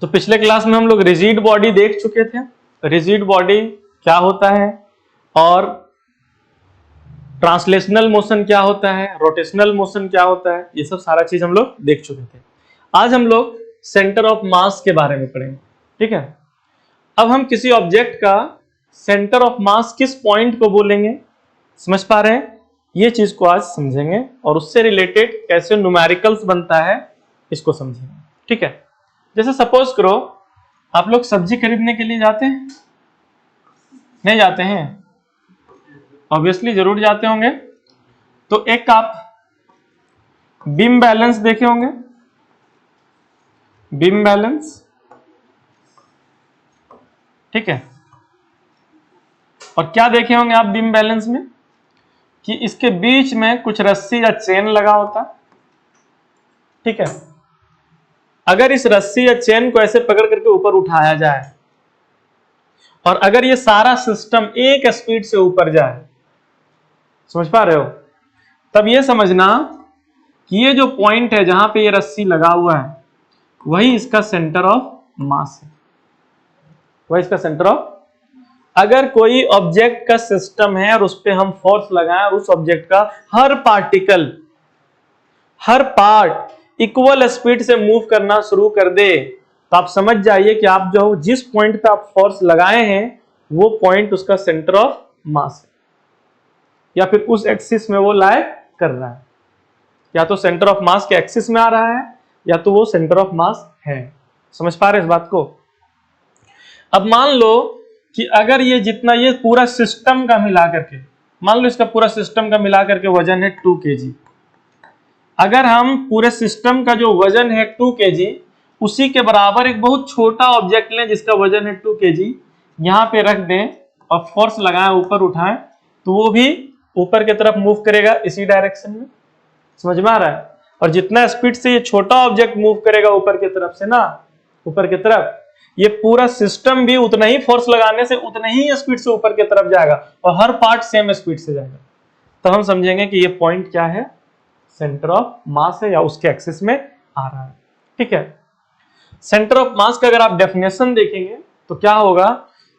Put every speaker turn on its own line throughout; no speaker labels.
तो पिछले क्लास में हम लोग रिजिड बॉडी देख चुके थे। रिजिड बॉडी क्या होता है और ट्रांसलेशनल मोशन क्या होता है, रोटेशनल मोशन क्या होता है, ये सब सारा चीज हम लोग देख चुके थे। आज हम लोग सेंटर ऑफ मास के बारे में पढ़ेंगे। ठीक है, अब हम किसी ऑब्जेक्ट का सेंटर ऑफ मास किस पॉइंट को बोलेंगे, समझ पा रहे हैं? ये चीज को आज समझेंगे और उससे रिलेटेड कैसे न्यूमेरिकल्स बनता है इसको समझेंगे। ठीक है, जैसे सपोज करो आप लोग सब्जी खरीदने के लिए जाते हैं, नहीं जाते हैं? ऑब्वियसली जरूर जाते होंगे। तो एक आप बीम बैलेंस देखे होंगे, बीम बैलेंस, ठीक है। और क्या देखे होंगे आप बीम बैलेंस में कि इसके बीच में कुछ रस्सी या चेन लगा होता, ठीक है। अगर इस रस्सी या चेन को ऐसे पकड़ करके ऊपर उठाया जाए और अगर ये सारा सिस्टम एक स्पीड से ऊपर जाए, समझ पा रहे हो, तब ये समझना कि ये जो पॉइंट है जहां पे ये रस्सी लगा हुआ है वही इसका सेंटर ऑफ मास है, वही इसका सेंटर ऑफ। अगर कोई ऑब्जेक्ट का सिस्टम है और उस पर हम फोर्स लगाएं और उस ऑब्जेक्ट का हर पार्टिकल, हर पार्ट इक्वल स्पीड से मूव करना शुरू कर दे, तो आप समझ जाइए कि आप जो जिस पॉइंट पे आप फोर्स लगाए हैं वो पॉइंट उसका सेंटर ऑफ मास है, या फिर उस एक्सिस में वो लाई कर रहा है। या तो सेंटर ऑफ मास के एक्सिस में आ रहा है या तो वो सेंटर ऑफ मास है। समझ पा रहे इस बात को? अब मान लो कि अगर ये जितना ये पूरा सिस्टम का मिला करके, मान लो इसका पूरा सिस्टम का मिला करके वजन है 2 kg। अगर हम पूरे सिस्टम का जो वजन है 2 kg उसी के बराबर एक बहुत छोटा ऑब्जेक्ट लें जिसका वजन है 2 kg, यहां पे रख दें और फोर्स लगाएं, ऊपर उठाएं, तो वो भी ऊपर की तरफ मूव करेगा इसी डायरेक्शन में। समझ में आ रहा है? और जितना स्पीड से ये छोटा ऑब्जेक्ट मूव करेगा ऊपर की तरफ से ना, ऊपर की तरफ, ये पूरा सिस्टम भी उतना ही फोर्स लगाने से उतना ही स्पीड से ऊपर की तरफ जाएगा और हर पार्ट सेम स्पीड से जाएगा। तो हम समझेंगे कि ये पॉइंट क्या है, सेंटर ऑफ मास है या उसके एक्सिस में आ रहा है। ठीक है, सेंटर ऑफ मास का अगर आप डेफिनेशन देखेंगे तो क्या होगा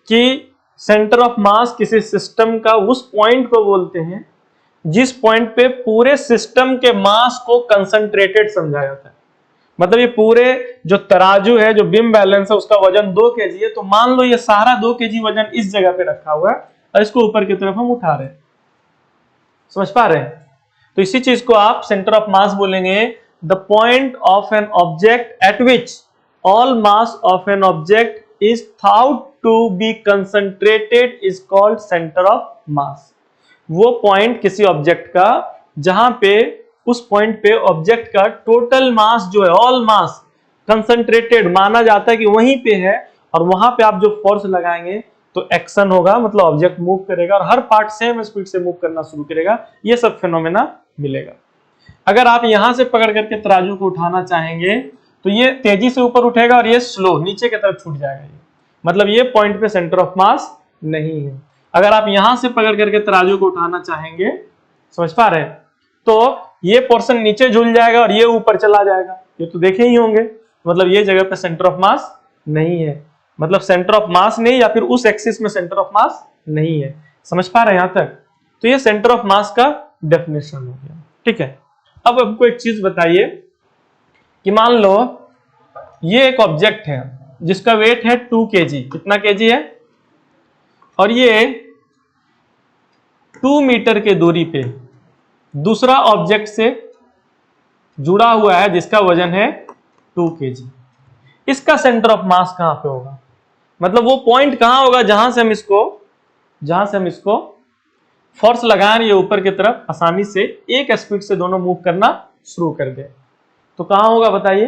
कि सेंटर ऑफ मास किसी सिस्टम का उस पॉइंट को बोलते हैं जिस पॉइंट पे पूरे सिस्टम के मास को कंसंट्रेटेड समझा जाता है। मतलब ये पूरे जो तराजू है, जो बीम बैलेंस है, उसका वजन 2 kg है, तो मान लो ये सारा 2 kg वजन इस जगह पे रखा हुआ है और इसको ऊपर की तरफ हम उठा रहे हैं। समझ पा रहे हैं? तो इसी चीज को आप सेंटर ऑफ मास बोलेंगे। The point of an object at which all mass of an object is thought to be concentrated is called centre of mass. वो पॉइंट किसी ऑब्जेक्ट का जहां पे उस पॉइंट पे ऑब्जेक्ट का टोटल मास जो है, ऑल मास कंसंट्रेटेड माना जाता है कि वहीं पे है, और वहां पे आप जो फोर्स लगाएंगे तो एक्शन होगा, मतलब ऑब्जेक्ट मूव करेगा और हर पार्ट सेम स्पीड से मूव करना शुरू करेगा। ये सब फिनोमेना मिलेगा। अगर आप यहां से पकड़ करके तराजू को उठाना चाहेंगे तो ये तेजी से ऊपर उठेगा और ये स्लो नीचे की तरफ छूट जाएगा। मतलब ये पॉइंट पे सेंटर ऑफ मास नहीं है। अगर आप यहां से पकड़ करके तराजू को उठाना चाहेंगे, समझ पा रहे हैं, तो ये पोर्शन नीचे झूल जाएगा और ये ऊपर चला जाएगा। ये तो देखे ही होंगे। मतलब ये जगह पे सेंटर ऑफ मास नहीं है, मतलब सेंटर ऑफ मास नहीं, या फिर उस एक्सिस में सेंटर ऑफ मास नहीं है। समझ पा रहे हैं यहां तक? तो ये सेंटर ऑफ मास का डेफिनेशन हो गया। ठीक है, अब हमको एक चीज बताइए कि मान लो ये एक ऑब्जेक्ट है जिसका वेट है 2 kg। कितना kg है? और ये 2 मीटर के दूरी पे दूसरा ऑब्जेक्ट से जुड़ा हुआ है जिसका वजन है 2 kg। इसका सेंटर ऑफ मास कहां पे होगा? मतलब वो पॉइंट कहां होगा जहां से हम इसको फोर्स लगाएं, ये ऊपर की तरफ आसानी से एक स्पीड से दोनों मूव करना शुरू कर दे, तो कहां होगा बताइए?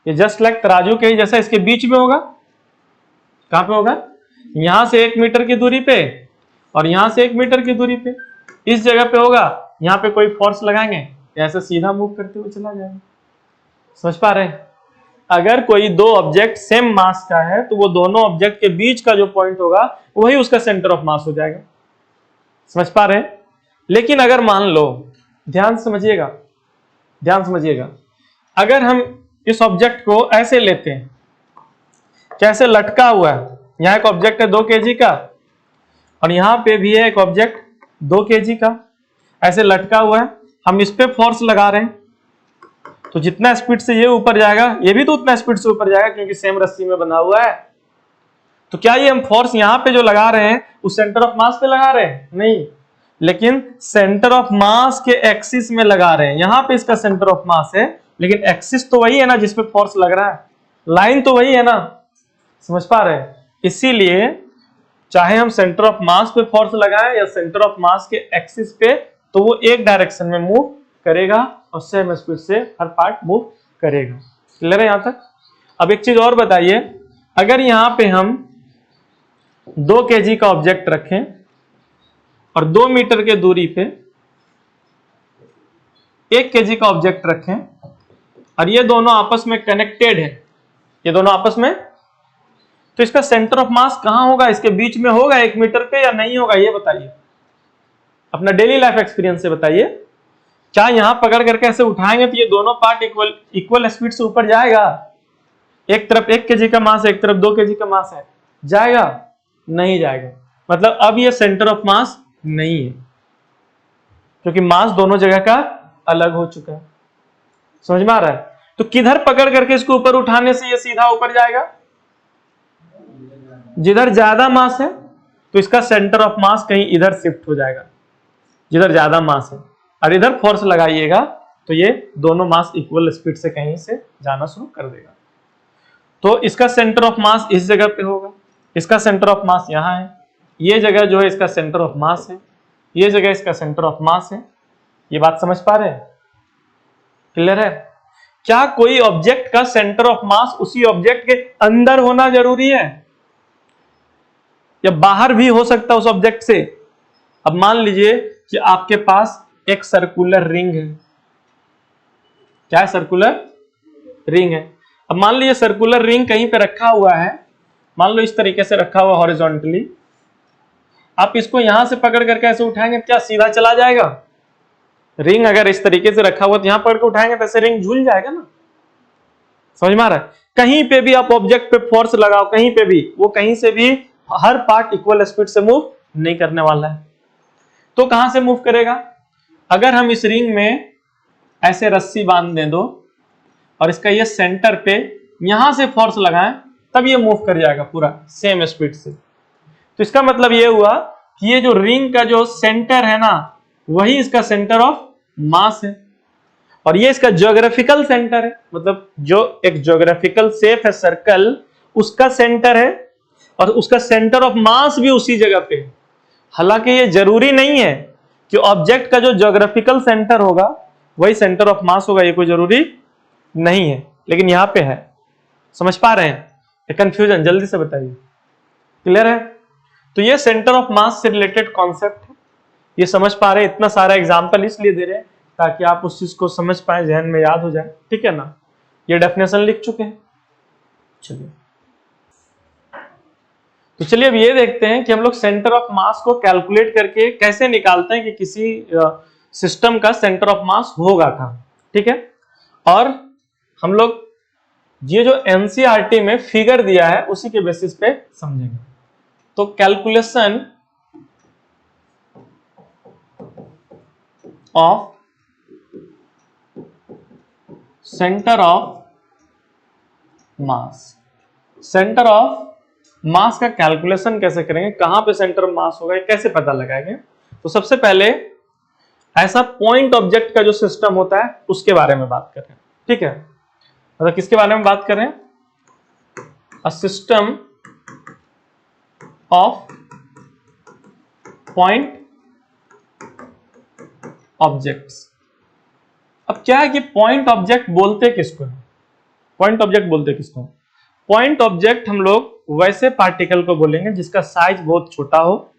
ये जस्ट लाइक तराजू के ही जैसा इसके बीच में होगा। कहां पे होगा? यहां से 1 मीटर की दूरी पे और यहां से 1 मीटर की दूरी पे, इस जगह पे होगा। यहां पे कोई फोर्स लगाएंगे, ऐसे सीधा मूव करते हुए चला जाएगा। समझ पा रहे हैं? अगर कोई दो ऑब्जेक्ट सेम मास का है तो वो दोनों ऑब्जेक्ट के बीच का जो पॉइंट होगा वही उसका सेंटर ऑफ मास हो जाएगा। समझ पा रहे हैं? लेकिन अगर मान लो, ध्यान समझिएगा, अगर हम इस ऑब्जेक्ट को ऐसे लेते हैं, कैसे लटका हुआ है। यहाँ एक ऑब्जेक्ट है 2 kg का और यहाँ पे भी है एक ऑब्जेक्ट 2 kg का, ऐसे लटका हुआ है। हम इस पे फोर्स लगा रहे हैं, तो जितना स्पीड से ये ऊपर जाएगा ये भी तो उतना स्पीड से ऊपर जाएगा, क्योंकि सेम रस्सी में बंधा हुआ है। तो क्या ये हम फोर्स यहाँ पे जो लगा रहे हैं उस सेंटर ऑफ मास पे लगा रहे हैं? नहीं, लेकिन सेंटर ऑफ मास के एक्सिस में लगा रहे हैं। यहाँ पे इसका सेंटर ऑफ मास है, लेकिन एक्सिस तो वही है ना जिसपे फोर्स लग रहा है, लाइन तो वही है ना, समझ पा रहे हैं? इसीलिए चाहे हम सेंटर ऑफ मास पे फोर्स लगाएं या सेंटर ऑफ मास के एक्सिस पे, तो वो एक डायरेक्शन में मूव करेगा और सेम स्पीड से हर पार्ट मूव करेगा। क्लियर है यहां तक? अब एक चीज और बताइए, अगर यहां पे हम 2 kg का ऑब्जेक्ट रखें और 2 मीटर के दूरी पे 1 kg का ऑब्जेक्ट रखें और ये दोनों आपस में कनेक्टेड है, ये दोनों आपस में, तो इसका सेंटर ऑफ मास कहां होगा? इसके बीच में होगा 1 मीटर पे या नहीं होगा? ये बताइए, अपना डेली लाइफ एक्सपीरियंस से बताइए। क्या यहां पकड़ करके ऐसे उठाएंगे तो ये दोनों पार्ट इक्वल स्पीड से ऊपर जाएगा? एक तरफ 1 kg का मास है, एक तरफ 2 kg का मास है, जाएगा? नहीं जाएगा। मतलब अब ये सेंटर ऑफ मास नहीं है, क्योंकि मास दोनों जगह का अलग हो चुका है। समझ में आ रहा है? तो किधर पकड़ करके इसको ऊपर उठाने से ये सीधा ऊपर जाएगा? जिधर ज्यादा मास है तो इसका सेंटर ऑफ मास कहीं इधर शिफ्ट हो जाएगा, जिधर ज्यादा मास है, और इधर फोर्स लगाइएगा तो ये दोनों मास इक्वल स्पीड से कहीं से जाना शुरू कर देगा। तो इसका सेंटर ऑफ मास इस जगह पे होगा, इसका सेंटर ऑफ मास यहां है, ये जगह जो है इसका सेंटर ऑफ मास है, ये जगह इसका सेंटर ऑफ मास है। ये बात समझ पा रहे हैं? क्लियर है? क्या कोई ऑब्जेक्ट का सेंटर ऑफ मास उसी ऑब्जेक्ट के अंदर होना जरूरी है या बाहर भी हो सकता है उस ऑब्जेक्ट से? अब मान लीजिए कि आपके पास एक सर्कुलर रिंग है। क्या है? सर्कुलर रिंग है। अब मान लीजिए सर्कुलर रिंग कहीं पे रखा हुआ है, मान लो इस तरीके से रखा हुआ हॉरिजॉन्टली, आप इसको यहां से पकड़ करके ऐसे उठाएंगे, क्या सीधा चला जाएगा? रिंग अगर इस तरीके से रखा हुआ तो यहां पकड़ के उठाएंगे तो ऐसे रिंग झूल जाएगा ना। समझ में आ रहा है? कहीं पे भी आप ऑब्जेक्ट पे फोर्स लगाओ, कहीं पे भी, वो कहीं से भी हर पार्ट इक्वल स्पीड से मूव नहीं करने वाला है। तो कहां से मूव करेगा? अगर हम इस रिंग में ऐसे रस्सी बांध दें दो और इसका ये सेंटर पे यहां से फोर्स लगाएं, तब ये मूव कर जाएगा पूरा सेम स्पीड से। तो इसका मतलब ये हुआ कि ये जो रिंग का जो सेंटर है ना, वही इसका सेंटर ऑफ मास है, और ये इसका ज्योग्राफिकल सेंटर है। मतलब जो एक ज्योग्राफिकल शेप है सर्कल, उसका सेंटर है और उसका सेंटर ऑफ मास भी उसी जगह पे है। हालांकि ये जरूरी नहीं है कि ऑब्जेक्ट का जो ज्योग्राफिकल सेंटर होगा वही सेंटर ऑफ मास होगा, ये कोई जरूरी नहीं है, लेकिन यहां पे है। समझ पा रहे हैं? कंफ्यूजन जल्दी से बताइए। क्लियर है? तो ये सेंटर ऑफ मास से रिलेटेड कॉन्सेप्ट है, ये समझ पा रहे हैं? इतना सारा एग्जांपल इसलिए दे रहे हैं ताकि आप उस चीज को समझ पाए, जहन में याद हो जाए। ठीक है ना? ये डेफिनेशन लिख चुके हैं। चलिए, तो चलिए अब ये देखते हैं कि हम लोग सेंटर ऑफ मास को कैलकुलेट करके कैसे निकालते हैं कि किसी सिस्टम का सेंटर ऑफ मास होगा कहां। ठीक है? और हम लोग ये जो एनसीईआरटी में फिगर दिया है उसी के बेसिस पे समझेंगे। तो calculation of centre of mass, centre of मास का कैलकुलेशन कैसे करेंगे, कहां पे सेंटर ऑफ मास होगा, कैसे पता लगाएंगे? तो सबसे पहले ऐसा पॉइंट ऑब्जेक्ट का जो सिस्टम होता है उसके बारे में बात करें। ठीक है? मतलब किसके बारे में बात करें? A system of point objects. अब क्या है कि पॉइंट ऑब्जेक्ट बोलते किसको है? पॉइंट ऑब्जेक्ट बोलते किसको? पॉइंट ऑब्जेक्ट हम लोग वैसे पार्टिकल को बोलेंगे जिसका साइज बहुत छोटा हो,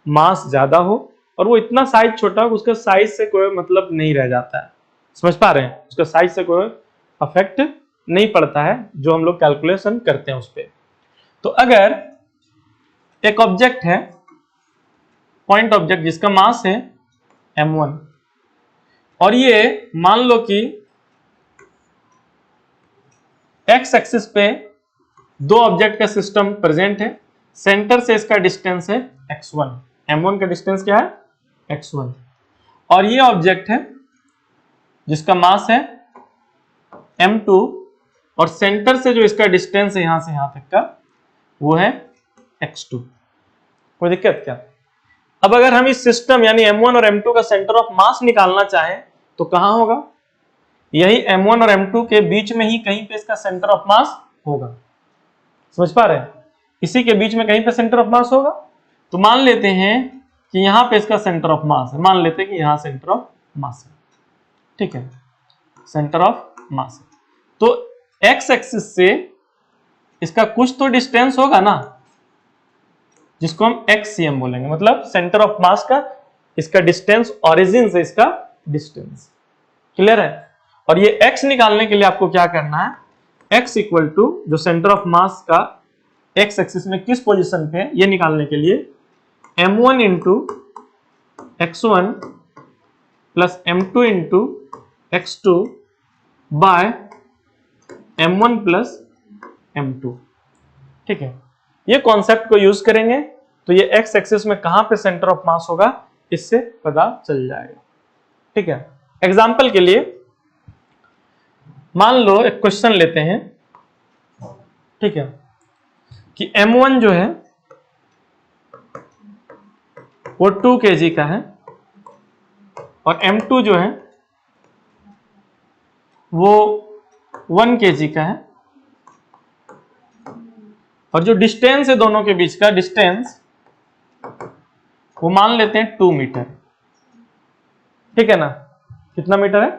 मास ज्यादा हो, और वो इतना साइज छोटा हो उसका साइज से कोई मतलब नहीं रह जाता है। समझ पा रहे हैं? उसका साइज से कोई अफेक्ट नहीं पड़ता है जो हम लोग कैलकुलेशन करते हैं उस पर। तो अगर एक ऑब्जेक्ट है पॉइंट ऑब्जेक्ट जिसका मास है m1, और ये मान लो कि x एक्सिस पे दो ऑब्जेक्ट का सिस्टम प्रेजेंट है, सेंटर से इसका डिस्टेंस है x1, m1 का डिस्टेंस क्या है x1, और ये ऑब्जेक्ट है जिसका मास है m2 और सेंटर से जो इसका डिस्टेंस है यहां से यहां तक का वो है x2। कोई दिक्कत क्या? अब अगर हम इस सिस्टम यानी m1 और m2 का सेंटर ऑफ मास निकालना चाहें तो कहां होगा? यही m1 और m2 के बीच में ही कहीं पे इसका सेंटर ऑफ मास होगा। समझ पा रहे हैं? इसी के बीच में कहीं पे सेंटर ऑफ मास होगा। तो मान लेते हैं कि यहां पे इसका सेंटर ऑफ मास है, मान लेते हैं कि यहां सेंटर ऑफ मास है, ठीक है, सेंटर ऑफ मास है। तो x एक्सिस से इसका कुछ तो डिस्टेंस होगा ना, जिसको हम xcm बोलेंगे, मतलब सेंटर ऑफ मास का इसका डिस्टेंस, ओरिजिन से इसका डिस्टेंस। क्लियर है? और ये x निकालने के लिए आपको क्या करना है, x इक्वल टू जो सेंटर ऑफ मास का x एक्सिस में किस पोजीशन पे है ये निकालने के लिए m1 into x1 plus m2 into x2 by m1 plus m2, ठीक है। ये कॉन्सेप्ट को यूज करेंगे तो ये x एक्सिस में कहां पे सेंटर ऑफ मास होगा इससे पता चल जाएगा, ठीक है। एग्जाम्पल के लिए मान लो एक क्वेश्चन लेते हैं, ठीक है, कि m1 जो है वो 2 kg का है और m2 जो है वो 1 kg का है, और जो डिस्टेंस है दोनों के बीच का डिस्टेंस वो मान लेते हैं 2 मीटर, ठीक है ना। कितना मीटर है?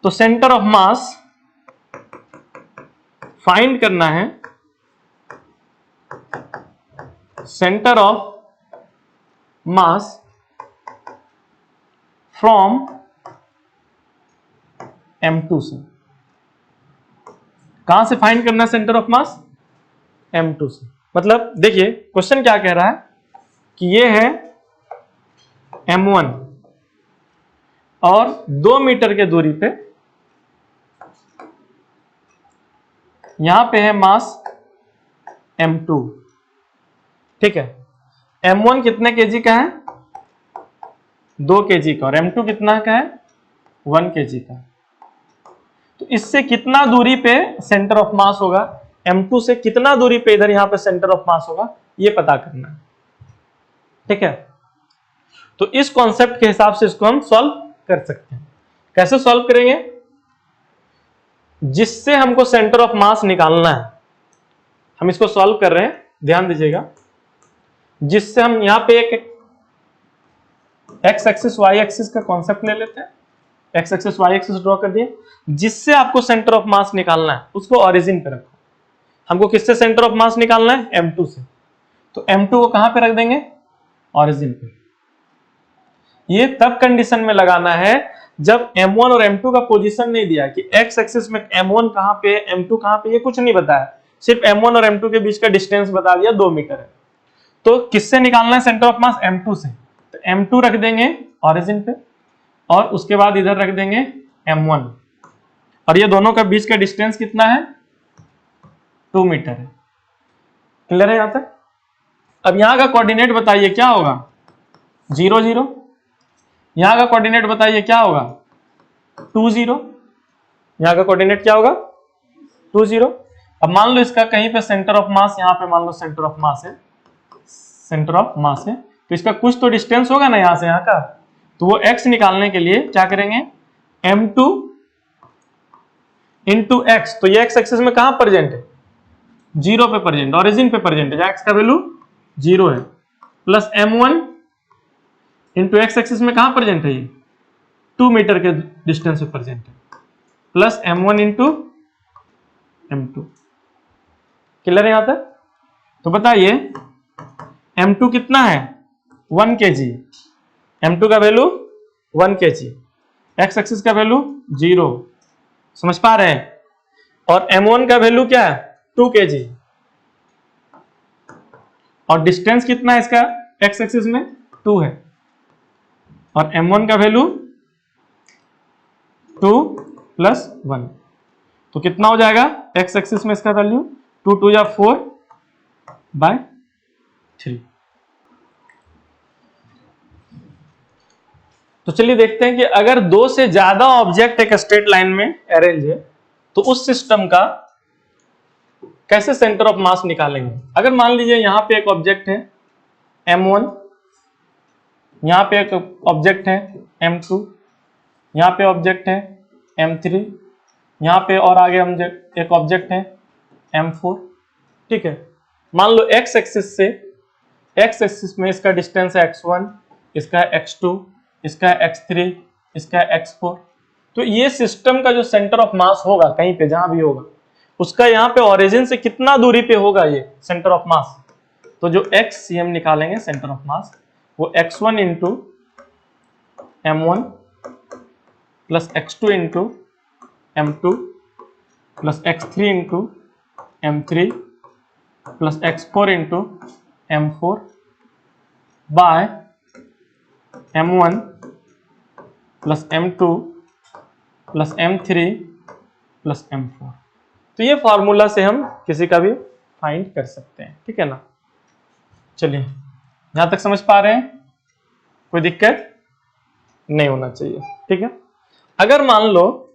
तो सेंटर ऑफ मास फाइंड करना है, centre of mass from m2 से। कहां से फाइंड करना है सेंटर ऑफ मास? m2 से। मतलब देखिए क्वेश्चन क्या कह रहा है कि ये है m1 और 2 मीटर के दूरी पे यहां पे है मास m2, ठीक है। m1 कितने केजी का है? 2 केजी का, और m2 कितना का है? 1 केजी का। तो इससे कितना दूरी पे सेंटर ऑफ मास होगा, m2 से कितना दूरी पे इधर यहां पे सेंटर ऑफ मास होगा, ये पता करना है, ठीक है। तो इस कॉन्सेप्ट के हिसाब से इसको हम सॉल्व कर सकते हैं। कैसे सॉल्व करेंगे? जिससे हमको सेंटर ऑफ मास निकालना है, हम इसको सॉल्व कर रहे हैं, ध्यान दीजिएगा। जिससे हम यहां पे एक x एक्सिस y एक्सिस का कॉन्सेप्ट ले लेते हैं, x axis y axis draw कर दिए। जिससे आपको सेंटर ऑफ मास निकालना है उसको ओरिजिन पे रखो। हमको किससे सेंटर ऑफ मास निकालना है? m2 से। तो m2 को कहां पे रख देंगे? ओरिजिन पे। ये तब कंडीशन में लगाना है जब m1 और m2 का पोजीशन नहीं दिया कि x एक्सिस में m1 कहां पे m2 कहां पे, ये कुछ नहीं बताया, सिर्फ m1 और m2 के बीच का डिस्टेंस बता दिया 2 मीटर है। तो किससे निकालना है सेंटर ऑफ मास? m2 से। तो m2 रख देंगे ओरिजिन पे और उसके बाद इधर रख देंगे m1, और ये दोनों का बीच का डिस्टेंस कितना है? 2 मीटर है। क्लियर है यहां तक? अब यहां का कोऑर्डिनेट बताइए क्या होगा? 0 0। यहां का कोऑर्डिनेट बताइए क्या होगा? 2 0। यहां का कोऑर्डिनेट क्या होगा? 2 0। अब मान लो इसका कहीं पे सेंटर ऑफ मास, यहां पे मान लो सेंटर ऑफ मास है, सेंटर ऑफ मास है, तो इसका कुछ तो डिस्टेंस होगा ना यहां से यहां का। तो वो x निकालने के लिए क्या करेंगे? m2 into x। तो ये x एक्सिस में कहां प्रेजेंट है? 0 पे प्रेजेंट, ओरिजिन पे प्रेजेंट है, जहां x का वैल्यू 0 है, plus m1 into x axis में कहां प्रेजेंट है? ये 2 मीटर के डिस्टेंस पे प्रेजेंट है, plus m1 into m2। Clear है यहां तक? तो बताइए m2 कितना है? 1 kg। m2 का वैल्यू 1 kg, x एक्सिस का वैल्यू 0। समझ पा रहे हैं? और m1 का वैल्यू क्या है? 2 kg, और डिस्टेंस कितना है इसका x एक्सिस में? 2 है, और m1 का वैल्यू 2 प्लस 1, तो कितना हो जाएगा? एक्स एक्सिस में इसका वैल्यू 2 2 या 4/3। तो चलिए देखते हैं कि अगर दो से ज्यादा ऑब्जेक्ट एक स्ट्रेट लाइन में अरेंज है तो उस सिस्टम का कैसे सेंटर ऑफ मास निकालेंगे। अगर मान लीजिए यहां पे एक ऑब्जेक्ट है m1, यहां पे एक ऑब्जेक्ट है m2, यहां पे ऑब्जेक्ट है m3, यहां पे और आगे हम एक ऑब्जेक्ट है m4। ठीक है, मान लो x एक्सिस में इसका डिस्टेंस है x1, इसका है x2, इसका है x3, इसका है x4। तो ये सिस्टम का जो सेंटर ऑफ मास होगा कहीं पे जहां भी होगा उसका यहाँ पे ओरिजिन से कितना दूरी पे होगा ये सेंटर ऑफ मास। तो जो x हम निकालेंगे सेंटर ऑफ मास वो x1 into m1 plus x2 into m2 plus x3 into m3 plus x4 into m4 by m1 plus m2 plus m3 plus m4। तो ये फॉर्मूला से हम किसी का भी फाइंड कर सकते हैं। ठीक है ना, चलिए यहां तक समझ पा रहे हैं, कोई दिक्कत नहीं होना चाहिए। ठीक है, अगर मान लो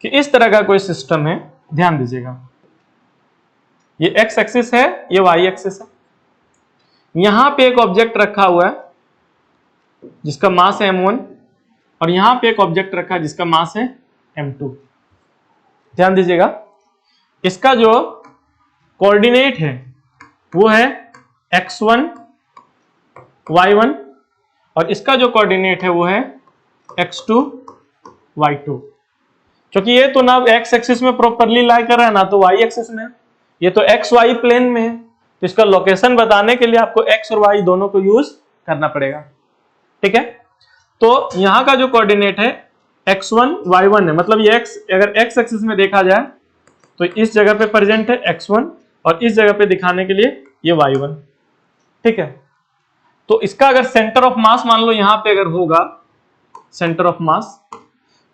कि इस तरह का कोई सिस्टम है, ध्यान दीजिएगा ये x एक्सिस है, ये y एक्सिस है, यहां पे एक ऑब्जेक्ट रखा हुआ है जिसका मास है m1 और यहां पे एक ऑब्जेक्ट रखा है जिसका मास है m2। ध्यान दीजिएगा इसका जो कोऑर्डिनेट है वो है x1 y1 और इसका जो कोऑर्डिनेट है वो है x2 y2। क्योंकि ये तो ना x एक्सिस में प्रॉपरली लाई कर रहा है ना तो y एक्सिस में, ये तो x y प्लेन में है, तो इसका लोकेशन बताने के लिए आपको x और y दोनों को यूज करना पड़ेगा। ठीक है, तो यहां का जो कोऑर्डिनेट है x1 y1 है, मतलब ये x अगर x एक्सिस में देखा जाए तो इस जगह पे प्रेजेंट है x1 और इस जगह पे दिखाने के लिए ये y1। ठीक है, तो इसका अगर सेंटर ऑफ मास मान लो यहां पे अगर होगा सेंटर ऑफ मास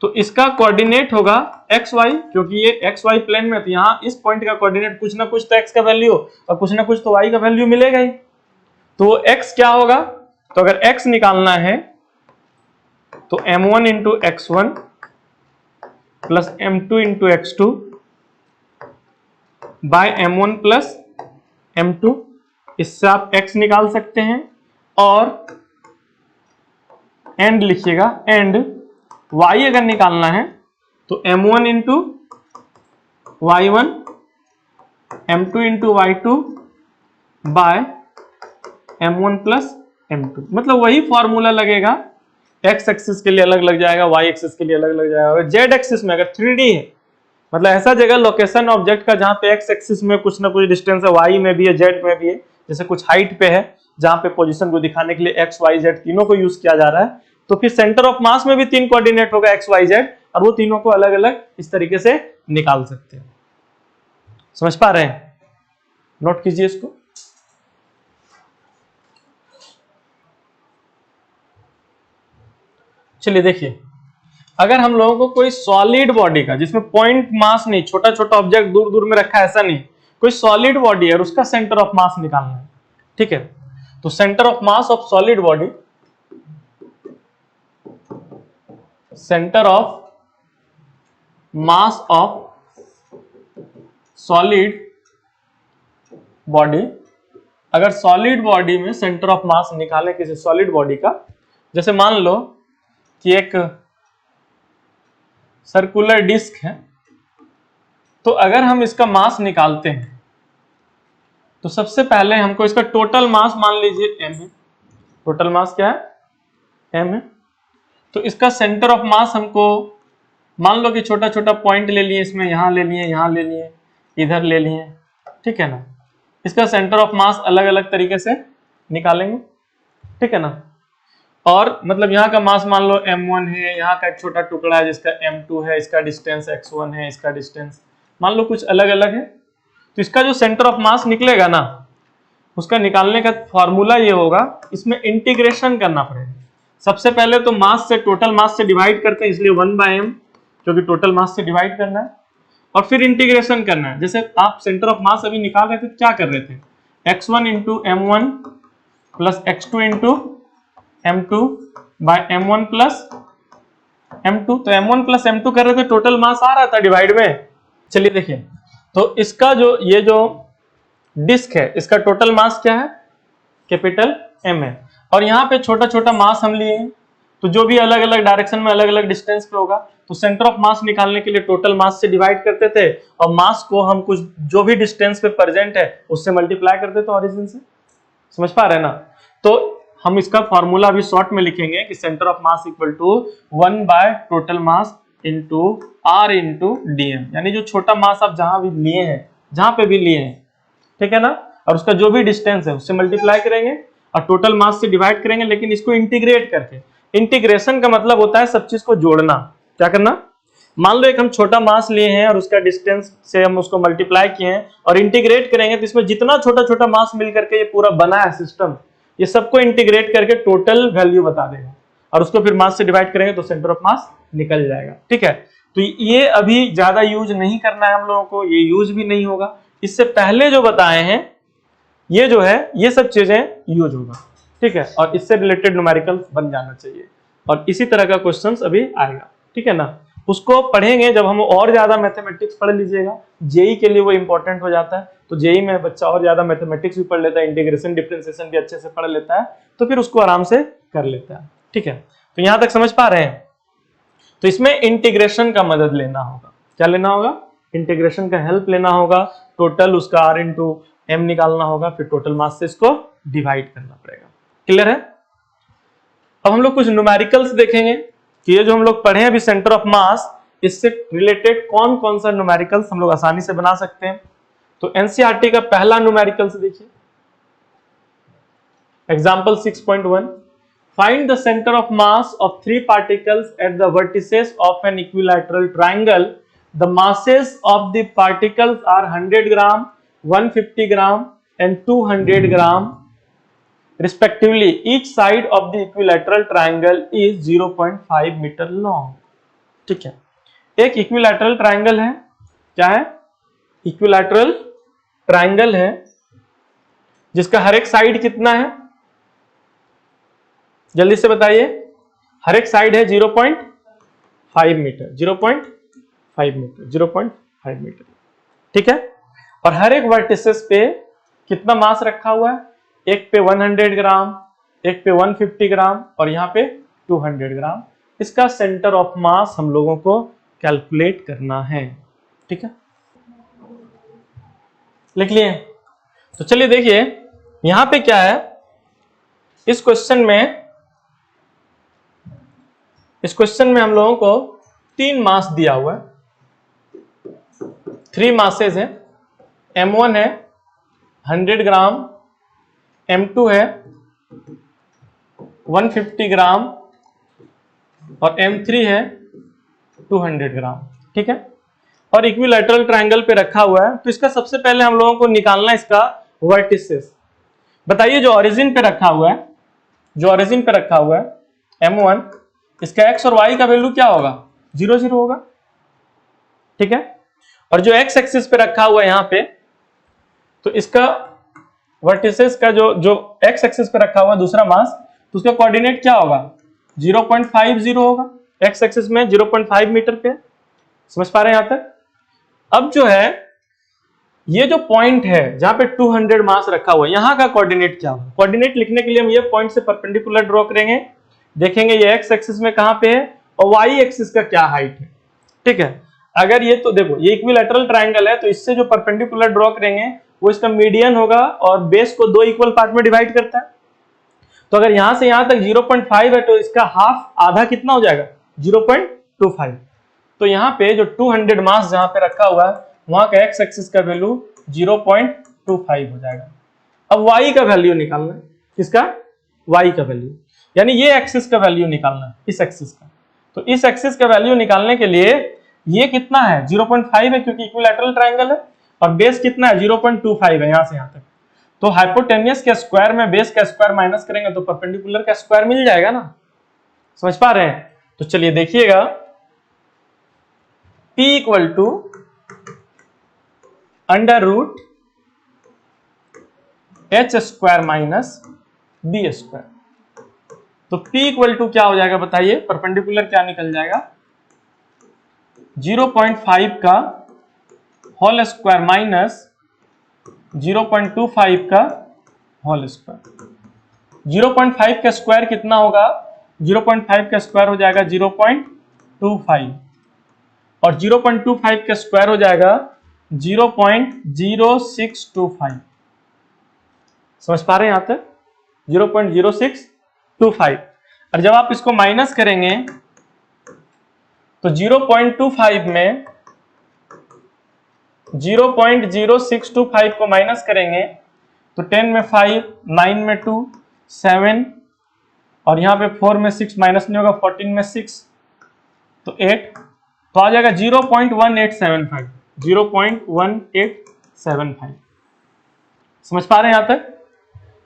तो इसका कोऑर्डिनेट होगा एक्स वाई, क्योंकि ये एक्स वाई प्लेन में, तो यहाँ इस पॉइंट का कोऑर्डिनेट कुछ ना कुछ तो एक्स का वैल्यू और कुछ ना कुछ तो वाई का वैल्यू मिलेगा ही। तो एक्स क्या होगा, तो अगर एक्स निकालना है तो m1 into x1 plus m2 into x2 by m1 plus m2, इससे आप x निकाल सकते हैं और एंड लिखिएगा, एंड y अगर निकालना है तो m1 into y1 m2 into y2 bye m1 plus m2। मतलब वही फॉर्मूला लगेगा, x एक्सिस के लिए अलग लग जाएगा, y एक्सिस के लिए अलग लग जाएगा। और z एक्सिस में अगर 3D है, मतलब ऐसा जगह लोकेशन ऑब्जेक्ट का जहां पे x एक्सिस में कुछ ना कुछ डिस्टेंस है, y में भी है, z में भी है, जैसे कुछ हाइट पे है जहां पे पोजीशन को दिखाने के लिए x y z तीनों को यूज किया जा रहा है, तो फिर सेंटर ऑफ मास में भी 3 कोऑर्डिनेट होगा x y z और वो तीनों को अलग अलग इस तरीके से निकाल सकते हैं। समझ पा रहे हैं, नोट कीजिए इसको। चलिए देखिए, अगर हम लोगों को कोई सॉलिड बॉडी का जिसमें पॉइंट मास नहीं, छोटा छोटा ऑब्जेक्ट दूर दूर में रखा है ऐसा नहीं, कोई सॉलिड बॉडी है और उसका सेंटर ऑफ मास निकालना है। ठीक है, तो centre of mass of solid body, centre of mass of solid body, अगर सॉलिड बॉडी में सेंटर ऑफ मास निकाले किसी सॉलिड बॉडी का, जैसे मान लो कि एक सर्कुलर डिस्क है, तो अगर हम इसका मास निकालते हैं तो सबसे पहले हमको इसका टोटल मास मान लीजिए m है। टोटल मास क्या है, m है। तो इसका सेंटर ऑफ मास हमको मान लो कि छोटा छोटा पॉइंट ले लिए, इसमें यहां ले लिए, यहां ले लिए, इधर ले लिए। ठीक है ना, इसका सेंटर ऑफ मास अलग अलग तरीके से निकालेंगे। ठीक है ना, और मतलब यहाँ का मास मान लो m1 है, यहाँ का एक छोटा टुकड़ा है जिसका m2 है, इसका डिस्टेंस x1 है, इसका डिस्टेंस मान लो कुछ अलग अलग है, तो इसका जो सेंटर ऑफ मास निकलेगा ना, उसका निकालने का फॉर्मूला ये होगा, इसमें इंटीग्रेशन करना पड़ेगा। सबसे पहले तो मास से, टोटल मास से डिवाइड करते हैं, इसलिए 1/m, क्योंकि टोटल मास से डिवाइड करना है। और फिर इंटीग्रेशन करना है। जैसे आप सेंटर ऑफ मास अभी निकाल रहे थे, क्या कर रहे थे, x1 into m1 plus x2 into m2 by m1 plus m2। तो m1 प्लस m2 कर रहे थे, टोटल मास आ रहा था डिवाइड में। चलिए देखिए, तो इसका जो ये जो डिस्क है इसका टोटल मास क्या है, कैपिटल M है, और यहाँ पे छोटा छोटा मास हम लिए हैं, तो जो भी अलग अलग डायरेक्शन में अलग अलग डिस्टेंस पे होगा, तो सेंटर ऑफ मास निकालने के लिए टोटल मास से डिवाइड करते थे और मास को हम कुछ जो भी डिस्टेंस पे प्रेजेंट है उससे मल्टीप्लाई करते थे ओरिजिन से। समझ पा रहे हैं ना? तो हम इसका फॉर्मूला अभी शॉर्ट में लिखेंगे कि centre of mass equal to 1 by total mass into R into DM, यानी जो छोटा मास आप जहां भी लिए हैं, जहां पे भी लिए हैं, ठीक है ना, और उसका जो भी डिस्टेंस है उससे मल्टीप्लाई करेंगे और टोटल मास से डिवाइड करेंगे, लेकिन इसको इंटीग्रेट करके। इंटीग्रेशन का मतलब होता है सब चीज को जोड़ना। क्या करना, मान लो एक हम छोटा मास लिए हैं और उसका डिस्टेंस से हम उसको मल्टीप्लाई किए हैं और इंटीग्रेट करेंगे, तो इसमें जितना छोटा छोटा मास मिल करके ये पूरा बना है सिस्टम, ये सबको इंटीग्रेट करके टोटल वैल्यू बता देगा और उसको फिर मास से डिवाइड करेंगे तो सेंटर ऑफ मास निकल जाएगा। ठीक है, तो ये अभी ज्यादा यूज नहीं करना है हम लोगों को, ये यूज भी नहीं होगा। इससे पहले जो बताए हैं ये जो है ये सब चीजें यूज होगा। ठीक है, और इससे रिलेटेड न्यूमेरिकल बन जाना चाहिए और इसी तरह का क्वेश्चंस अभी आएगा। ठीक है ना, उसको पढ़ेंगे जब हम और ज्यादा मैथमेटिक्स पढ़ लीजिएगा, जेई के लिए वो इंपॉर्टेंट हो जाता है। तो जेई में बच्चा और ज्यादा मैथमेटिक्स भी पढ़ लेता है, इंटीग्रेशन डिफरेंशिएशन भी अच्छे से पढ़ लेता है, तो फिर उसको आराम से कर लेता है। ठीक है, तो यहां तक समझ पा रहे हैं? तो इसमें इंटीग्रेशन का मदद लेना होगा। क्या लेना होगा, इंटीग्रेशन का हेल्प लेना होगा। टोटल उसका r इंटू एम निकालना होगा, फिर टोटल मास से इसको डिवाइड करना पड़ेगा। क्लियर है? अब हम लोग कुछ न्यूमेरिकल्स देखेंगे कि ये जो हम लोग पढ़े हैं अभी सेंटर ऑफ मास, इससे रिलेटेड कौन कौन सा न्यूमेरिकल्स हम लोग आसानी से बना सकते हैं। तो एनसीईआरटी का पहला न्यूमेरिकल्स देखिए, example 6.1, find the center of mass of three particles at the vertices of an equilateral triangle. The masses of the particles are 100 gram, 150 gram and 200 gram respectively. Each side of the equilateral triangle is 0.5 meter long. ठीक है, एक equilateral triangle है। क्या है, equilateral triangle है जिसका हर एक side कितना है, जल्दी से बताइए। हर एक साइड है 0.5 मीटर, 0.5 मीटर, 0.5 मीटर। ठीक है, और हर एक वर्टिसेस पे कितना मास रखा हुआ है, एक पे 100 ग्राम, एक पे 150 ग्राम और यहाँ पे 200 ग्राम। इसका सेंटर ऑफ मास हम लोगों को कैलकुलेट करना है। ठीक है, लिख लिए? तो चलिए देखिए यहां पे क्या है, इस क्वेश्चन में हम लोगों को 3 मास दिया हुआ है, 3 मासेस है। m1 है 100 ग्राम, m2 है 150 ग्राम और m3 है 200 ग्राम। ठीक है, और इक्विलैटरल ट्रायंगल पे रखा हुआ है। तो इसका सबसे पहले हम लोगों को निकालना है इसका वर्टिसेस। बताइए जो ओरिजिन पे रखा हुआ है, जो ओरिजिन पे रखा हुआ है m1, इसका x और y का वैल्यू क्या होगा, 0 0 होगा। ठीक है, और जो x एक्सिस पे रखा हुआ है यहाँ पे, तो इसका वर्टिसेस का जो x एक्सिस पे रखा हुआ है दूसरा मास, तो उसका कोऑर्डिनेट क्या होगा, 0.50 होगा। x एक्सिस में 0.5 मीटर पे। समझ पा रहे हैं यहां तक? अब जो है ये जो पॉइंट है जहां पे 200 मास रखा हुआ है, यहां का कोऑर्डिनेट क्या होगा। कोऑर्डिनेट लिखने के लिए हम ये पॉइंट से परपेंडिकुलर ड्रॉ करेंगे, देखेंगे ये x एक्सिस में कहां पे है और y एक्सिस का क्या हाइट है। ठीक है, अगर ये, तो देखो ये इक्विलैटरल ट्रायंगल है, तो इससे जो परपेंडिकुलर ड्रॉ करेंगे वो इसका मीडियन होगा और बेस को 2 इक्वल पार्ट में डिवाइड करता है। तो अगर यहां से यहां तक 0.5 है तो इसका हाफ, आधा कितना हो जाएगा, 0.25। तो यहाँ पे जो 200 मास जहां पे रखा हुआ है वहां का x एक्सिस का वैल्यू 0.25 हो जाएगा। अब y का वैल्यू निकालना है, किसका, y का वैल्यू, यानी ये एक्सिस का वैल्यू निकालना है, इस एक्सिस का। तो इस एक्सिस का वैल्यू निकालने के लिए ये कितना है, 0.5 है क्योंकि इक्विलैटरल ट्रायंगल है, और बेस कितना है, 0.25 है यहां से यहां तक। तो हाइपोटेन्यूस के स्क्वायर में बेस का स्क्वायर माइनस करेंगे तो परपेंडिकुलर का स्क्वायर मिल जाएगा ना। समझ पा रहे हैं? तो चलिए देखिएगा, P equal to under root H square minus B square. तो P इक्वल टू क्या हो जाएगा बताइए, परपेंडिकुलर क्या निकल जाएगा, 0.5 का होल स्क्वायर माइनस 0.25 का होल स्क्वायर। 0.5 का स्क्वायर कितना होगा, 0.5 का स्क्वायर हो जाएगा 0.25 और 0.25 का स्क्वायर हो जाएगा 0.0625। समझ पा रहे हैं यहां तक, 0.0625। और जब आप इसको माइनस करेंगे तो 0.25 में 0.0625 को माइनस करेंगे तो 10 में 5, 9 में 2, 7 और यहां पे 4 में 6 माइनस नहीं होगा, 14 में 6 तो 8, तो आ जाएगा 0.1875। 0.1875 समझ पा रहे हैं यहां तक।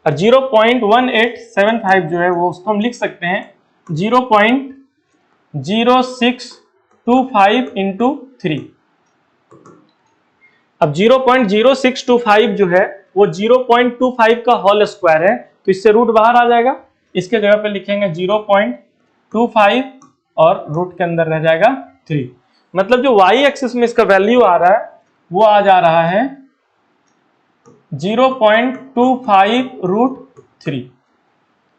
और 0.1875 जो है वो उसको हम लिख सकते हैं 0.0625 इंटू 3। अब 0.0625 जो है वो 0.25 का होल स्क्वायर है, तो इससे रूट बाहर आ जाएगा, इसके जगह पे लिखेंगे 0.25 और रूट के अंदर रह जाएगा 3। मतलब जो y एक्सिस में इसका वैल्यू आ रहा है वो आ जा रहा है 0.25 रूट 3।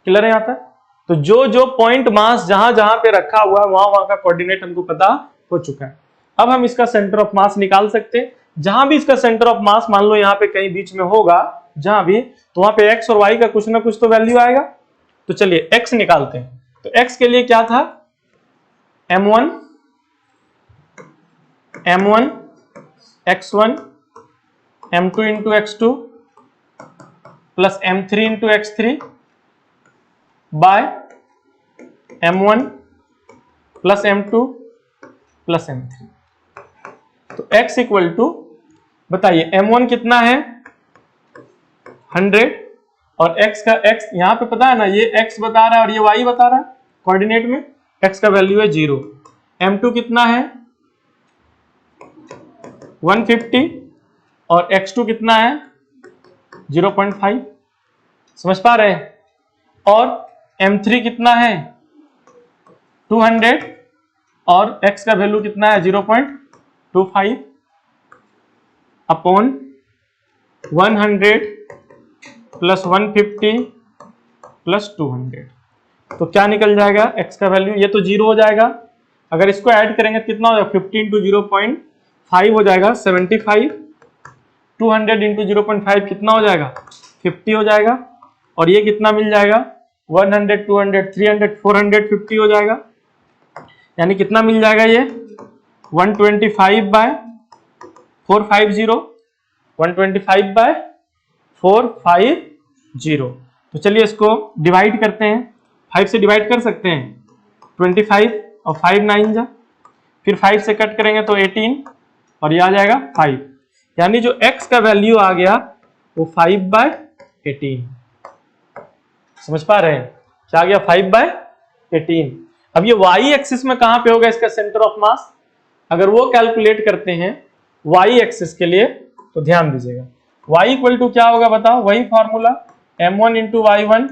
क्लियर है यहां तक। तो जो जो पॉइंट मास जहां जहां पे रखा हुआ है वहां वहां का कोऑर्डिनेट हमको पता हो चुका है। अब हम इसका सेंटर ऑफ मास निकाल सकते हैं। जहां भी इसका सेंटर ऑफ मास मान लो यहाँ पे कहीं बीच में होगा जहां भी, तो वहां पे x और y का कुछ ना कुछ तो वैल्यू आएगा। तो चलिए x निकालते हैं। तो x के लिए क्या था, m1 x1 m2 into x2 plus m3 into x3 by m1 plus m2 plus m3। तो x इक्वल टू बताइए m1 कितना है 100 और x का x यहां पे पता है ना, ये x बता रहा है और ये y बता रहा है कोऑर्डिनेट में, x का वैल्यू है 0। m2 कितना है 150 और x2 कितना है 0.5। समझ पा रहे हैं। और m3 कितना है 200 और x का वैल्यू कितना है 0.25 अपॉन 100 प्लस 150 प्लस 200। तो क्या निकल जाएगा x का वैल्यू, ये तो 0 हो जाएगा, अगर इसको ऐड करेंगे तो कितना हो जाएगा 50 इंटू 0.5 हो जाएगा 75, 200 इंटू 0.5 कितना हो जाएगा 50 हो जाएगा, और ये कितना मिल जाएगा 100 200 300 450 हो जाएगा, यानी कितना मिल जाएगा ये 125 बाय 450, 125 बाय 450। तो चलिए इसको डिवाइड करते हैं, 5 से डिवाइड कर सकते हैं 25 और 5 9 जा, फिर 5 से कट करेंगे तो 18 और ये आ जाएगा 5, यानी जो x का वैल्यू आ गया वो 5/18। समझ पा रहे हैं, क्या आ गया 5/18। अब ये y एक्सिस में कहां पे होगा इसका सेंटर ऑफ मास, अगर वो कैलकुलेट करते हैं y एक्सिस के लिए तो ध्यान दीजिएगा y इक्वल टू क्या होगा बताओ, वही formula m1 into y1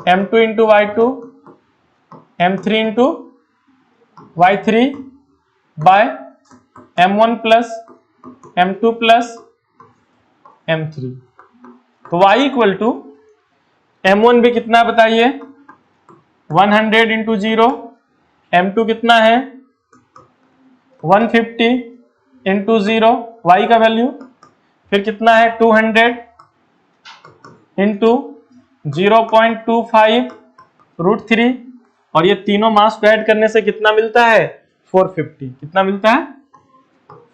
m2 into y2 m3 into y3 by m1 plus m2 plus m3। तो y इक्वल टू m1 भी कितना बताइए 100 इंटू 0, m2 कितना है 150 इंटू 0 y का वैल्यू, फिर कितना है 200 इंटू 0.25 रूट 3, और ये तीनों मास को ऐड करने से कितना मिलता है 450। कितना मिलता है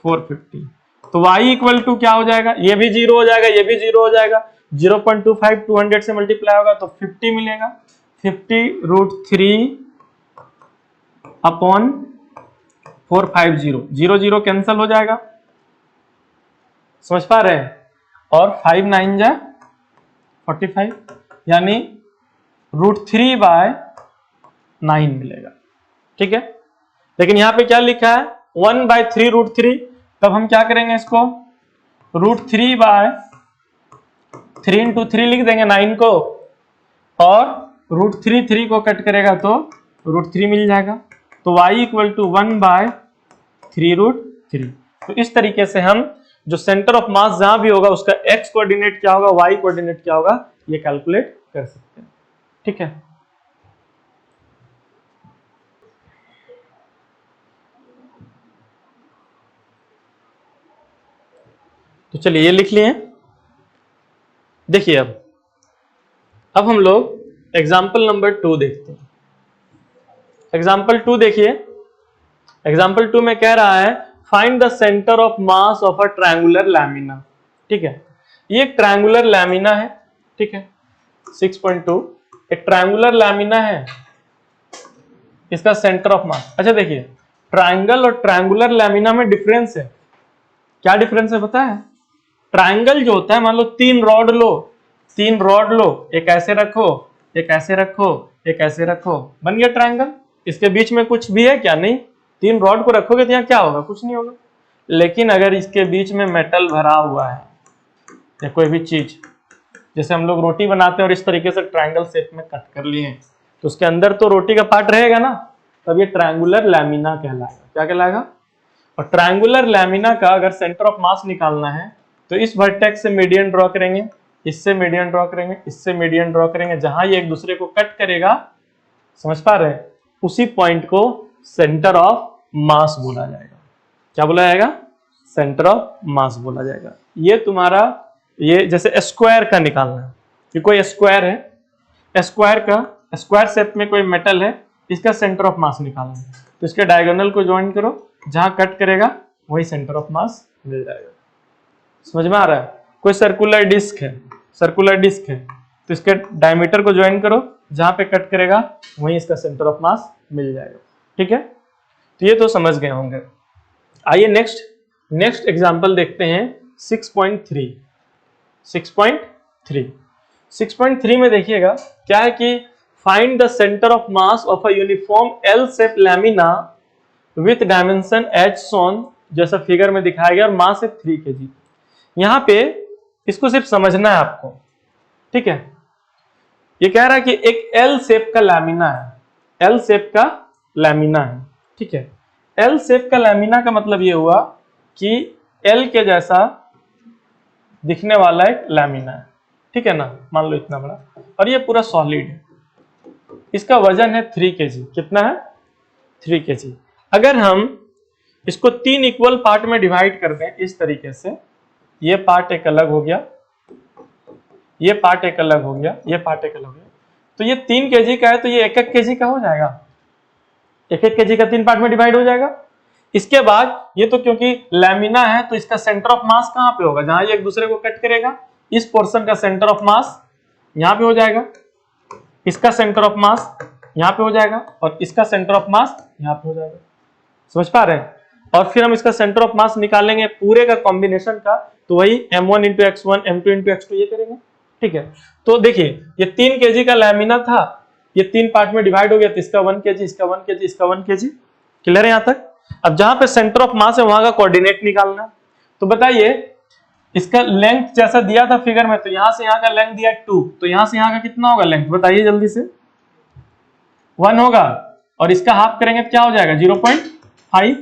450। तो y इक्वल टू क्या हो जाएगा, ये भी 0 हो जाएगा, ये भी 0 हो जाएगा, 0.25 200 से मल्टीप्लाई होगा तो 50 मिलेगा, 50 रूट 3 अपॉन 450, 0 0 कैंसिल हो जाएगा। समझ पा रहे हैं, और 5 9 जा 45, यानी रूट 3 बाय 9 मिलेगा। ठीक है, लेकिन यहां पे क्या लिखा है 1/3 रूट 3, तब हम क्या करेंगे इसको √3 लिख देंगे 9 को, और √3 को कट करेगा तो √3 मिल जाएगा। तो y इक्वल टू 1/3√3। तो इस तरीके से हम जो सेंटर ऑफ मास जहां भी होगा उसका x कोऑर्डिनेट क्या होगा, y कोऑर्डिनेट क्या होगा, ये कैलकुलेट कर सकते हैं। ठीक है, तो चलिए ये लिख लिए। देखिए अब हम लोग एग्जाम्पल नंबर 2 देखते हैं। एग्जाम्पल 2 देखिए, एग्जाम्पल 2 में कह रहा है find the centre of mass of a triangular lamina. ठीक है, ये एक ट्रायंगुलर लैमिना है। ठीक है, 6.2 एक ट्रायंगुलर लैमिना है, इसका सेंटर ऑफ मास। अच्छा देखिए, ट्रायंगल और ट्रायंगुलर लैमिना में डिफरेंस है। क्या डिफरेंस है पता है? ट्रायंगल जो होता है, मान लो 3 रॉड लो, एक ऐसे रखो, एक ऐसे रखो, एक ऐसे रखो, बन गया ट्रायंगल। इसके बीच में कुछ भी है क्या? नहीं। 3 रॉड को रखोगे तो यहाँ क्या होगा? कुछ नहीं होगा। लेकिन अगर इसके बीच में मेटल भरा हुआ है या कोई भी चीज, जैसे हम लोग रोटी बनाते हैं और इस तरीके से ट्रायंगल शेप में कट कर लिए हैं, तो उसके अंदर तो रोटी का पार्ट रहेगा ना, तब ये ट्रायंगुलर लैमिना कहलाएगा। क्या कहलाएगा? और ट्रायंगुलर लैमिना का अगर सेंटर ऑफ मास निकालना है तो इस वर्टेक्स से मीडियन ड्रॉ करेंगे, इससे मीडियन ड्रॉ करेंगे, इससे मीडियन ड्रॉ करेंगे, जहां ये एक दूसरे को कट करेगा, समझ पा रहे हैं, उसी पॉइंट को सेंटर ऑफ मास बोला जाएगा। क्या बोला जाएगा? सेंटर ऑफ मास बोला जाएगा। ये तुम्हारा, ये जैसे स्क्वायर का निकालना है, ये कोई स्क्वायर है, स्क्वायर शेप में कोई मेटल है, इसका सेंटर ऑफ मास निकालना है, तो इसके डायगोनल को ज्वाइन करो, जहां कट करेगा वही सेंटर ऑफ मास मिल जाएगा। समझ में आ रहा है? कोई सर्कुलर डिस्क है, तो इसके डायमीटर को ज्वाइन करो, जहां पे कट करेगा वहीं इसका सेंटर ऑफ मास मिल जाएगा। ठीक है, तो ये तो समझ गए होंगे। आइए नेक्स्ट एग्जांपल देखते हैं। 6.3 में देखिएगा क्या है कि find the centre of mass of a uniform L shape lamina with dimension H shown, जैसा फिगर में दिखाया गया, और मास है 3 kg। यहां पे इसको सिर्फ समझना है आपको। ठीक है, ये कह रहा है कि एक एल शेप का लैमिना है, एल शेप का लैमिना है। ठीक है, एल शेप का लैमिना का मतलब ये हुआ कि एल के जैसा दिखने वाला एक लैमिना है। ठीक है ना, मान लो इतना बड़ा, और ये पूरा सॉलिड है, इसका वजन है 3 kg। कितना है? 3 kg। अगर हम इसको 3 इक्वल पार्ट में डिवाइड कर दें इस तरीके से, ये पार्ट एक अलग हो गया, ये पार्ट एक अलग हो गया, ये पार्ट एक अलग हो गया, तो ये 3 kg का है, तो ये 1-1 kg का हो जाएगा, 1-1 kg का 3 पार्ट में डिवाइड हो जाएगा। इसके बाद ये तो क्योंकि लैमिना है, तो इसका सेंटर ऑफ मास कहां पे होगा? जहां ये एक दूसरे को कट करेगा, इस पोर्शन का सेंटर ऑफ मास यहां पे हो जाएगा, इसका सेंटर ऑफ मास यहां पे हो जाएगा, और इसका सेंटर ऑफ मास यहां पे हो जाएगा। समझ पा रहे हैं? और फिर हम इसका सेंटर ऑफ मास निकालेंगे पूरे का कॉम्बिनेशन का, तो वही m1 × x1 m2 × x2 ये करेंगे। ठीक है, तो देखिए ये 3 kg का लैमिना था, ये 3 पार्ट में डिवाइड हो गया, तो इसका 1 kg, इसका 1 kg, इसका 1 kg। क्लियर है यहां तक? अब जहां पे सेंटर ऑफ मास है वहां का कोऑर्डिनेट निकालना है। तो बताइए, इसका लेंथ जैसा दिया था फिगर में, तो यहां से यहां का लेंथ दिया 2, तो यहां से यहां का कितना होगा लेंथ? बताइए जल्दी से। 1 होगा, और इसका हाफ करेंगे तो क्या हो जाएगा? 0.5।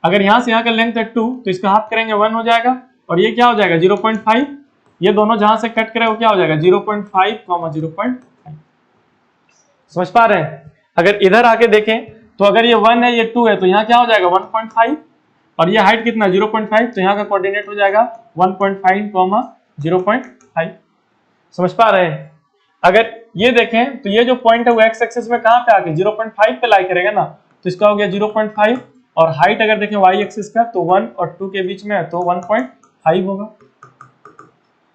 अगर यहां से यहां का लेंथ है 2, तो इसका हाफ करेंगे 1 हो जाएगा, और ये क्या हो जाएगा? 0.5। ये दोनों जहां से कट करे वो क्या हो जाएगा? 0.5, 0.5। समझ पा रहे हैं? अगर इधर आके देखें तो अगर ये 1 है, ये 2 है, तो यहाँ क्या हो जाएगा? 1.5, और ये हाइट कितना? 0.5, तो यहाँ का कोऑर्डिनेट हो जाएगा 1.5, 0.5। समझ पा रहे हैं? अगर ये देखें तो ये जो पॉइंट है वो एक्स एक्सिस में कहां पे आके 0.5 पे लाई करेगा ना, तो इसका हो गया 0.5, और हाइट अगर देखें वाई एक्सिस का, तो 1 और 2 के बीच में है, तो 1.5 होगा।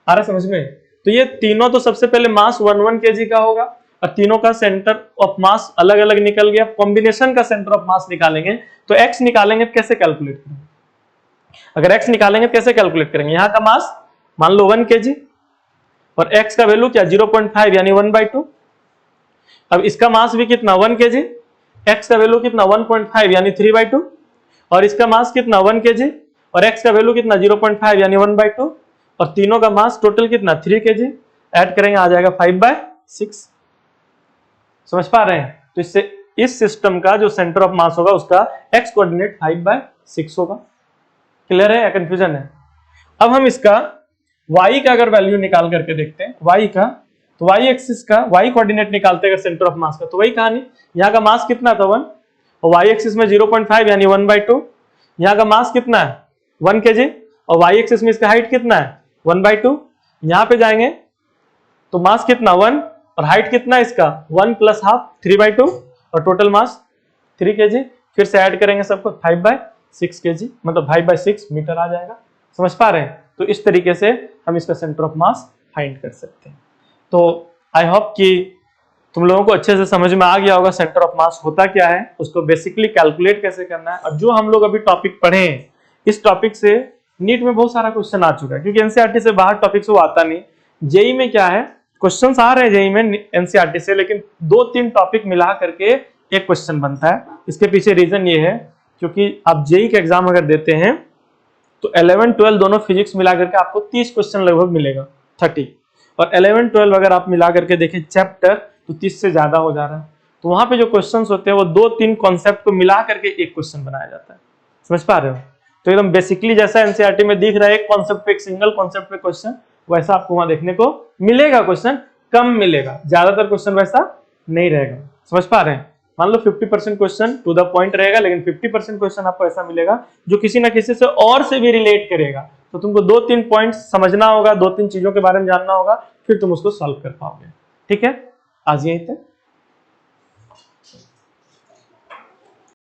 आ रहा समझ में? तो ये तीनों तो सबसे पहले मास 1 kg का होगा, और तीनों का सेंटर ऑफ मास अलग अलग निकल गया। कॉम्बिनेशन का सेंटर ऑफ मास निकालेंगे, तो x निकालेंगे तो कैसे कैलकुलेट करेंगे? अगर x निकालेंगे तो कैसे कैलकुलेट करेंगे? यहाँ का मास मान लो 1 kg, और x का वैल्यू क्या? 0.5 यानी 1/2। अब इसका मास भी कितना? 1 kg, x का वैल्यू कितना? 1.5 यानी 3/2, और इसका मास कितना? 1 kg, और x का वैल्यू कितना 0.5 यानी 1/2, और तीनों का मास टोटल कितना 3 kg, ऐड करेंगे आ जाएगा 5/6। समझ पा रहे हैं? तो इससे इस सिस्टम का जो सेंटर ऑफ मास होगा उसका x कोऑर्डिनेट 5/6 होगा। क्लियर है या कंफ्यूजन है? अब हम इसका y का अगर वैल्यू निकाल करके देखते हैं y का, तो y एक्सिस का y कोऑर्डिनेट निकालते हैं सेंटर ऑफ मास का, तो वही कहानी, यहाँ का मास कितना था 1, और y एक्सिस में 0.5 यानी 1/2, यहाँ का मास कितना है 1 kg, और y एक्सिस में इसका हाइट कितना है 1/2, यहाँ पे जाएंगे तो मास कितना 1 और हाइट कितना है इसका 1 + हाफ 3/2, और टोटल मास 3 kg, फिर से ऐड करेंगे सबको 5/6 kg, मतलब 5/6 मीटर आ जाएगा। समझ पा रहे हैं? तो इस तरीके से हम इसका सेंटर ऑफ मास फाइंड कर सकते हैं। तो आई होप कि तुम लोगों को अच्छे से समझ में आ गया होगा सेंटर ऑफ मास होता क्या है, उसको बेसिकली कैलकुलेट कैसे करना है, और जो हम लोग अभी टॉपिक पढ़े हैं इस टॉपिक से नीट में बहुत सारा क्वेश्चन आ चुका है, क्योंकि एनसीईआरटी से बाहर टॉपिक से वो आता नहीं। जेई में क्या है, क्वेश्चंस आ रहे हैं जेई में एनसीईआरटी से, लेकिन 2-3 टॉपिक मिला करके एक क्वेश्चन बनता है। इसके पीछे रीजन ये है क्योंकि आप जेई का एग्जाम अगर देते हैं तो 11-12 दोनों फिजिक्स मिला करके आपको 30 क्वेश्चन लगभग मिलेगा, 30, और 11-12 अगर आप मिला करके देखें चैप्टर तो 30 से ज्यादा हो जा रहा है। तो वहां पे जो क्वेश्चंस होते हैं वो 2-3 कॉन्सेप्ट को मिला करके एक क्वेश्चन बनाया जाता है। समझ पा रहे हो? तो एकदम बेसिकली जैसा एनसीईआरटी में दिख रहा है एक कॉन्सेप्ट पे, एक सिंगल कॉन्सेप्ट पे क्वेश्चन, वैसा आपको वहां देखने को मिलेगा। क्वेश्चन कम मिलेगा, ज्यादातर क्वेश्चन वैसा नहीं रहेगा। समझ पा रहे हैं? मान लो 50% क्वेश्चन टू द पॉइंट रहेगा, लेकिन 50% क्वेश्चन आपको ऐसा मिलेगा जो किसी ना किसी से और से भी रिलेट करेगा। तो तुमको 2-3 पॉइंट्स समझना होगा, 2-3 चीजों के बारे में जानना होगा, फिर तुम उसको सॉल्व कर पाओगे। ठीक है, आज यहीं तक।